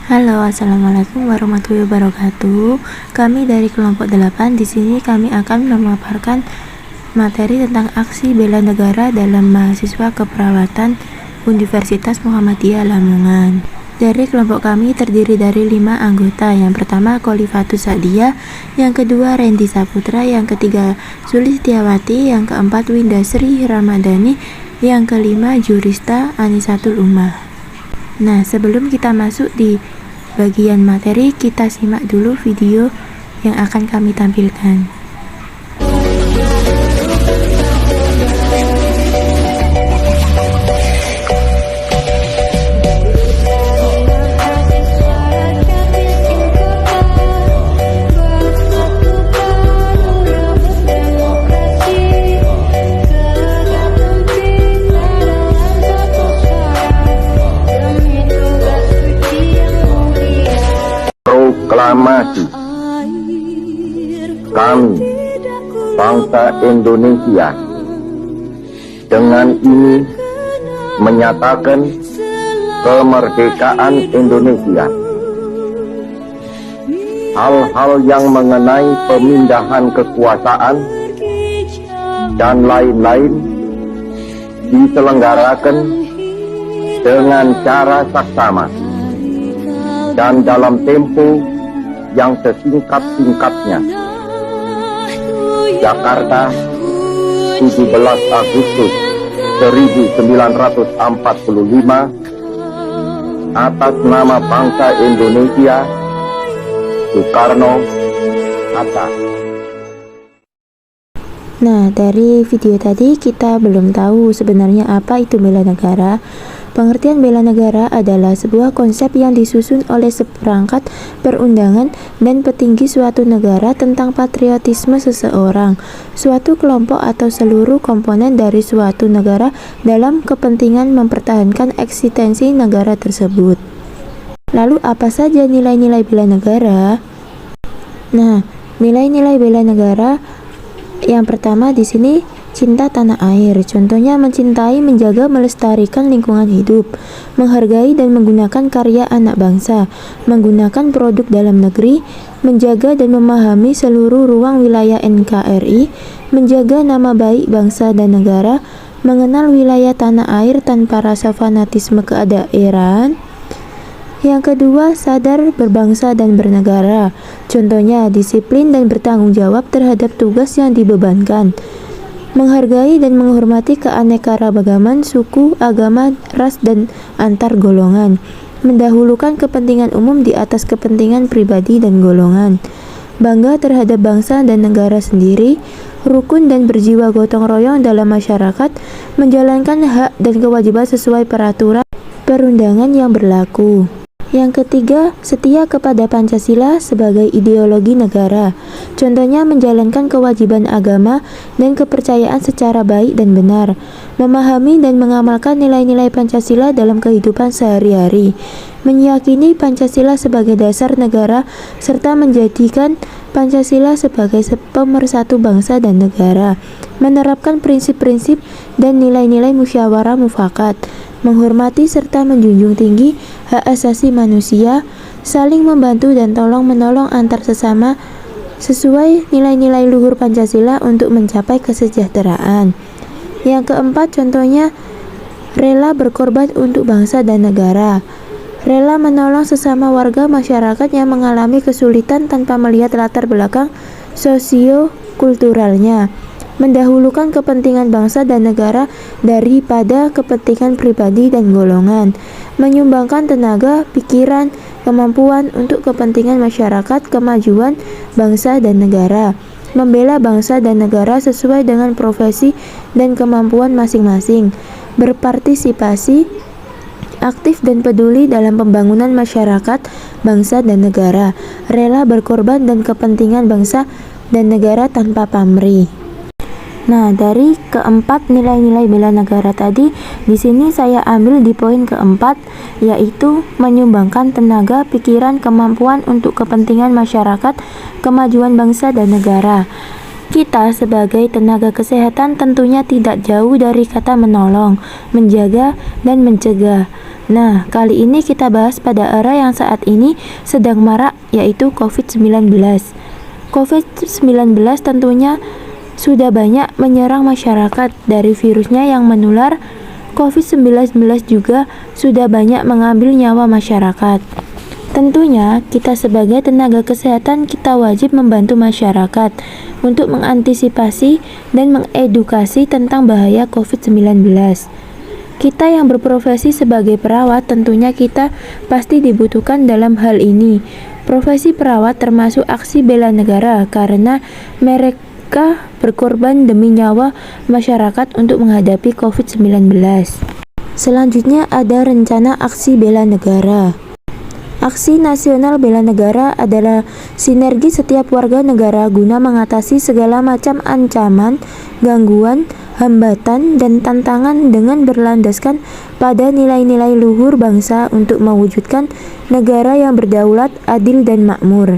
Halo, assalamualaikum warahmatullahi wabarakatuh. Kami dari kelompok 8. Di sini kami akan memaparkan materi tentang aksi bela negara dalam mahasiswa keperawatan Universitas Muhammadiyah Lamongan. Dari kelompok kami terdiri dari 5 anggota. Yang pertama Kholifatus Sa'diyah, yang kedua Randy Saputra, yang ketiga Sulistiawati, yang keempat Windasri Ramadhani, yang kelima Jurista Anisatul Ummah. Nah, sebelum kita masuk di bagian materi, kita simak dulu video yang akan kami tampilkan. Proklamasi. Kami, bangsa Indonesia, dengan ini menyatakan kemerdekaan Indonesia. Hal-hal yang mengenai pemindahan kekuasaan dan lain-lain diselenggarakan dengan cara saksama dan dalam tempo yang sesingkat-singkatnya. Jakarta, 17 Agustus 1945, atas nama bangsa Indonesia, Soekarno-Hatta. Nah, dari video tadi kita belum tahu sebenarnya apa itu bela negara. Pengertian bela negara adalah sebuah konsep yang disusun oleh seperangkat perundangan dan petinggi suatu negara tentang patriotisme seseorang, suatu kelompok atau seluruh komponen dari suatu negara dalam kepentingan mempertahankan eksistensi negara tersebut. Lalu apa saja nilai-nilai bela negara? Nah, nilai-nilai bela negara yang pertama di sini cinta tanah air. Contohnya mencintai, menjaga, melestarikan lingkungan hidup, menghargai dan menggunakan karya anak bangsa, menggunakan produk dalam negeri, menjaga dan memahami seluruh ruang wilayah NKRI, menjaga nama baik bangsa dan negara, mengenal wilayah tanah air tanpa rasa fanatisme kedaerahan. Yang kedua, sadar berbangsa dan bernegara. Contohnya, disiplin dan bertanggung jawab terhadap tugas yang dibebankan. Menghargai dan menghormati keanekaragaman suku, agama, ras, dan antar golongan. Mendahulukan kepentingan umum di atas kepentingan pribadi dan golongan. Bangga terhadap bangsa dan negara sendiri. Rukun dan berjiwa gotong royong dalam masyarakat. Menjalankan hak dan kewajiban sesuai peraturan perundangan yang berlaku. Yang ketiga, setia kepada Pancasila sebagai ideologi negara. Contohnya menjalankan kewajiban agama dan kepercayaan secara baik dan benar, memahami dan mengamalkan nilai-nilai Pancasila dalam kehidupan sehari-hari, meyakini Pancasila sebagai dasar negara, serta menjadikan Pancasila sebagai pemersatu bangsa dan negara, menerapkan prinsip-prinsip dan nilai-nilai musyawarah mufakat, menghormati serta menjunjung tinggi hak asasi manusia, saling membantu dan tolong-menolong antar sesama sesuai nilai-nilai luhur Pancasila untuk mencapai kesejahteraan. Yang keempat, contohnya rela berkorban untuk bangsa dan negara, rela menolong sesama warga masyarakat yang mengalami kesulitan tanpa melihat latar belakang sosio-kulturalnya, mendahulukan kepentingan bangsa dan negara daripada kepentingan pribadi dan golongan, menyumbangkan tenaga, pikiran, kemampuan untuk kepentingan masyarakat, kemajuan bangsa dan negara, membela bangsa dan negara sesuai dengan profesi dan kemampuan masing-masing, berpartisipasi aktif dan peduli dalam pembangunan masyarakat, bangsa dan negara, rela berkorban dan kepentingan bangsa dan negara tanpa pamrih. Nah, dari keempat nilai-nilai bela negara tadi, di sini saya ambil di poin keempat, yaitu menyumbangkan tenaga, pikiran, kemampuan untuk kepentingan masyarakat, kemajuan bangsa dan negara. Kita sebagai tenaga kesehatan tentunya tidak jauh dari kata menolong, menjaga, dan mencegah. Nah, kali ini kita bahas pada era yang saat ini sedang marak, yaitu COVID-19. COVID-19 tentunya sudah banyak menyerang masyarakat. Dari virusnya yang menular, COVID-19 juga sudah banyak mengambil nyawa masyarakat. Tentunya, kita sebagai tenaga kesehatan kita wajib membantu masyarakat untuk mengantisipasi dan mengedukasi tentang bahaya COVID-19. Kita yang berprofesi sebagai perawat tentunya kita pasti dibutuhkan dalam hal ini. Profesi perawat termasuk aksi bela negara karena mereka berkorban demi nyawa masyarakat untuk menghadapi COVID-19. Selanjutnya ada rencana aksi bela negara. Aksi nasional bela negara adalah sinergi setiap warga negara guna mengatasi segala macam ancaman, gangguan, hambatan, dan tantangan dengan berlandaskan pada nilai-nilai luhur bangsa untuk mewujudkan negara yang berdaulat, adil, dan makmur.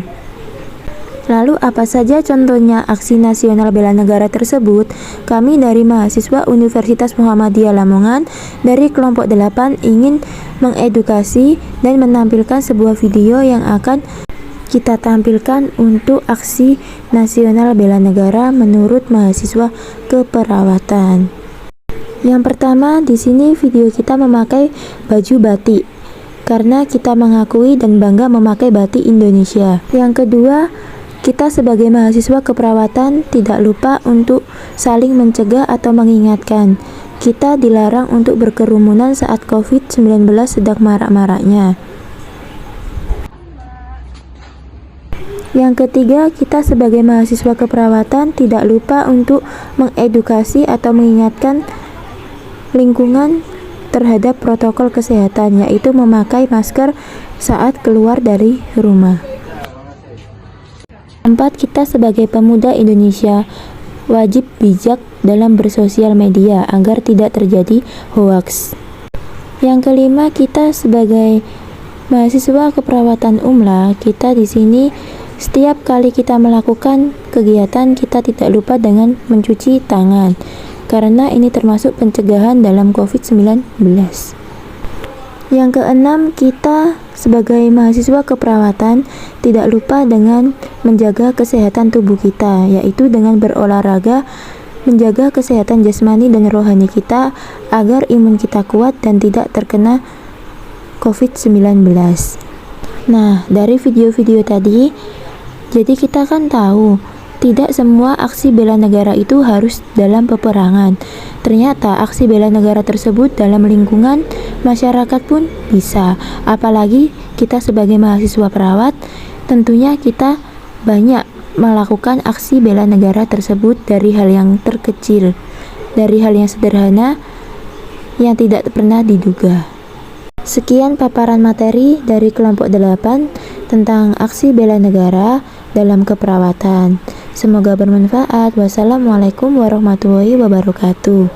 Lalu apa saja contohnya aksi nasional bela negara tersebut? Kami dari mahasiswa Universitas Muhammadiyah Lamongan dari kelompok 8 ingin mengedukasi dan menampilkan sebuah video yang akan kita tampilkan untuk aksi nasional bela negara menurut mahasiswa keperawatan. Yang pertama, di sini video kita memakai baju batik karena kita mengakui dan bangga memakai batik Indonesia. Yang kedua, kita sebagai mahasiswa keperawatan tidak lupa untuk saling mencegah atau mengingatkan. Kita dilarang untuk berkerumunan saat COVID-19 sedang marak-maraknya. Yang ketiga, kita sebagai mahasiswa keperawatan tidak lupa untuk mengedukasi atau mengingatkan lingkungan terhadap protokol kesehatan, yaitu memakai masker saat keluar dari rumah. 4. Kita sebagai pemuda Indonesia wajib bijak dalam bersosial media agar tidak terjadi hoaks. Yang kelima, kita sebagai mahasiswa keperawatan UMLA, kita di sini setiap kali kita melakukan kegiatan kita tidak lupa dengan mencuci tangan karena ini termasuk pencegahan dalam COVID-19. Yang keenam, kita sebagai mahasiswa keperawatan tidak lupa dengan menjaga kesehatan tubuh kita, yaitu dengan berolahraga, menjaga kesehatan jasmani dan rohani kita agar imun kita kuat dan tidak terkena COVID-19. Nah, dari video-video tadi, jadi kita kan tahu tidak semua aksi bela negara itu harus dalam peperangan. Ternyata aksi bela negara tersebut dalam lingkungan masyarakat pun bisa. Apalagi kita sebagai mahasiswa perawat, tentunya kita banyak melakukan aksi bela negara tersebut dari hal yang terkecil, dari hal yang sederhana yang tidak pernah diduga. Sekian paparan materi dari kelompok 8 tentang aksi bela negara dalam keperawatan. Semoga bermanfaat. Wassalamualaikum warahmatullahi wabarakatuh.